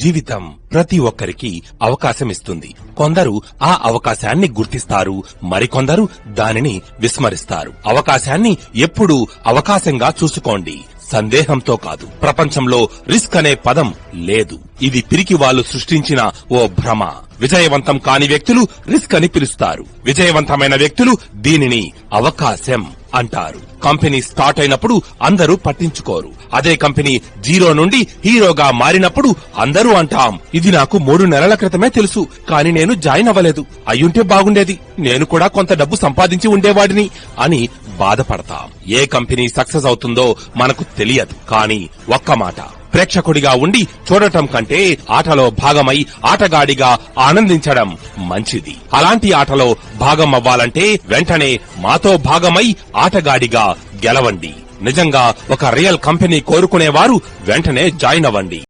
జీవితం ప్రతి ఒక్కరికి అవకాశమిస్తుంది. కొందరు ఆ అవకాశాన్ని గుర్తిస్తారు, మరికొందరు దానిని విస్మరిస్తారు. అవకాశాన్ని ఎప్పుడూ అవకాశంగా చూసుకోండి, సందేహంతో కాదు. ప్రపంచంలో రిస్క్ అనే పదం లేదు. ఇది పిరికి వాళ్ళు సృష్టించిన ఓ భ్రమ. విజయవంతం కాని వ్యక్తులు రిస్క్ అని పిలుస్తారు. విజయవంతమైన వ్యక్తులు దీనిని అవకాశం అంటారు. కంపెనీ స్టార్ట్ అయినప్పుడు అందరూ పట్టించుకోరు. అదే కంపెనీ జీరో నుండి హీరోగా మారినప్పుడు అందరూ అంటాం, ఇది నాకు 3 నెలల క్రితమే తెలుసు, కానీ నేను జాయిన్ అవ్వలేదు. అయ్యుంటే బాగుండేది, నేను కూడా కొంత డబ్బు సంపాదించి ఉండేవాడిని అని బాధపడతాం. ఏ కంపెనీ సక్సెస్ అవుతుందో మనకు తెలియదు, కానీ ఒక్క మాట, ప్రేక్షకుడిగా ఉండి చూడటం కంటే ఆటలో భాగమై ఆటగాడిగా ఆనందించడం మంచిది. అలాంటి ఆటలో భాగం అవ్వాలంటే వెంటనే మాతో భాగమై ఆటగాడిగా గెలవండి. నిజంగా ఒక రియల్ కంపెనీ కోరుకునేవారు వెంటనే జాయిన్ అవ్వండి.